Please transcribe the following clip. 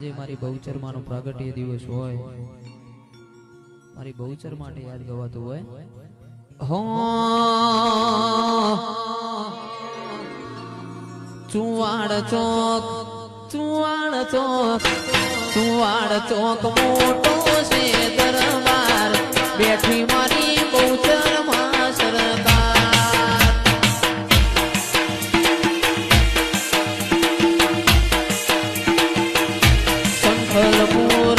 આજે મારી બહુચર માનો પ્રાગટ્ય દિવસ હોય, મારી બહુચર માટે યાદ ગવાતું હોય હો ચુવાડ ચોક મોટો છે દરબાર, બેઠી મારી બહુચર માં સરકાર. સંખલપુર